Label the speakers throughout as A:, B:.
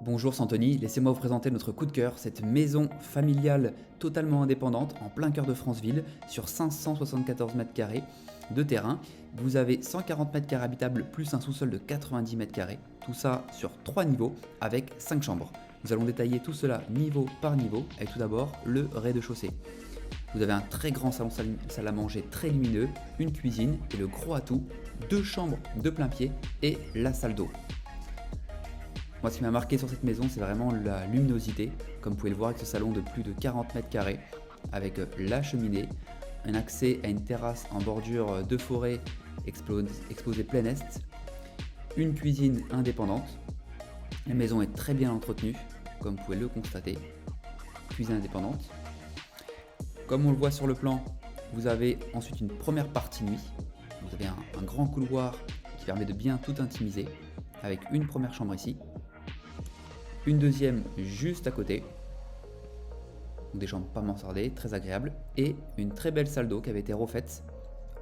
A: Bonjour Santoni, laissez-moi vous présenter notre coup de cœur, cette maison familiale totalement indépendante en plein cœur de Franceville sur 574 mètres carrés de terrain. Vous avez 140 mètres carrés habitables plus un sous-sol de 90 mètres carrés, tout ça sur 3 niveaux avec 5 chambres. Nous allons détailler tout cela niveau par niveau avec tout d'abord le rez-de-chaussée. Vous avez un très grand salon salle à manger très lumineux, une cuisine et le gros atout, 2 chambres de plein pied et la salle d'eau. Moi, ce qui m'a marqué sur cette maison, c'est vraiment la luminosité, comme vous pouvez le voir avec ce salon de plus de 40 mètres carrés, avec la cheminée, un accès à une terrasse en bordure de forêt exposée plein est, une cuisine indépendante. La maison est très bien entretenue, comme vous pouvez le constater. Cuisine indépendante. Comme on le voit sur le plan, vous avez ensuite une première partie nuit. Vous avez un grand couloir qui permet de bien tout intimiser, avec une première chambre ici. Une deuxième juste à côté, donc des chambres pas mansardées, très agréables, et une très belle salle d'eau qui avait été refaite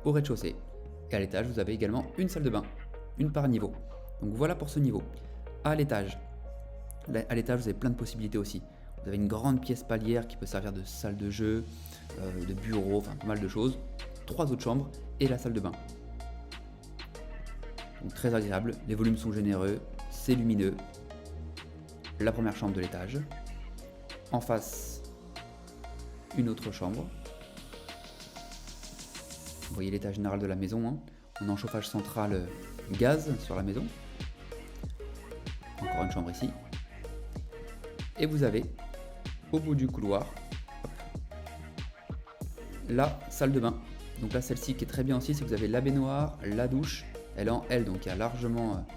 A: au rez-de-chaussée. Et à l'étage, vous avez également une salle de bain, une par niveau. Donc voilà pour ce niveau. À l'étage, vous avez plein de possibilités aussi. Vous avez une grande pièce palière qui peut servir de salle de jeu, de bureau, enfin pas mal de choses. 3 autres chambres et la salle de bain. Donc très agréable, les volumes sont généreux, c'est lumineux. La première chambre de l'étage. En face, une autre chambre. Vous voyez l'état général de la maison. Hein. On a un chauffage central gaz sur la maison. Encore une chambre ici. Et vous avez, au bout du couloir, la salle de bain. Donc là, celle-ci qui est très bien aussi, c'est que vous avez la baignoire, la douche. Elle est en L, donc il y a largement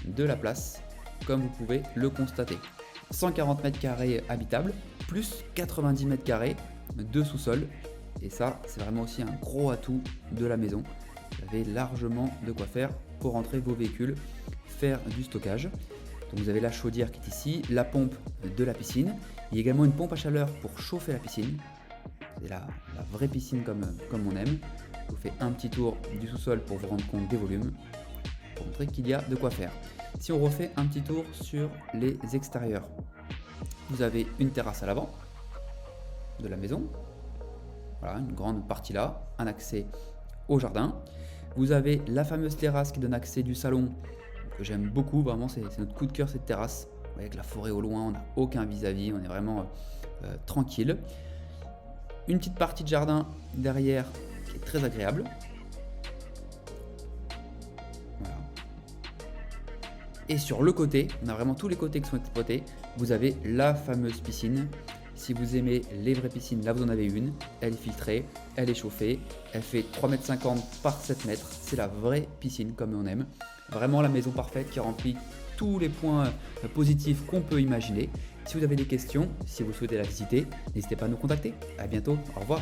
A: de la place, comme vous pouvez le constater. 140 mètres carrés habitables, plus 90 mètres carrés de sous-sol. Et ça, c'est vraiment aussi un gros atout de la maison. Vous avez largement de quoi faire pour rentrer vos véhicules, faire du stockage. Donc vous avez la chaudière qui est ici, la pompe de la piscine. Il y a également une pompe à chaleur pour chauffer la piscine. C'est la vraie piscine comme on aime. Je vous fais un petit tour du sous-sol pour vous rendre compte des volumes, pour montrer qu'il y a de quoi faire. Si on refait un petit tour sur les extérieurs, vous avez une terrasse à l'avant de la maison. Voilà, une grande partie là, un accès au jardin. Vous avez la fameuse terrasse qui donne accès du salon, que j'aime beaucoup, vraiment c'est notre coup de cœur cette terrasse. Vous voyez, avec la forêt au loin, on n'a aucun vis-à-vis, on est vraiment tranquille. Une petite partie de jardin derrière qui est très agréable. Voilà. Et sur le côté, on a vraiment tous les côtés qui sont exploités. Vous avez la fameuse piscine. Si vous aimez les vraies piscines, là vous en avez une. Elle est filtrée, elle est chauffée, elle fait 3,50 m par 7 mètres. C'est la vraie piscine comme on aime. Vraiment la maison parfaite qui remplit tous les points positifs qu'on peut imaginer. Si vous avez des questions, si vous souhaitez la visiter, n'hésitez pas à nous contacter. À bientôt, au revoir.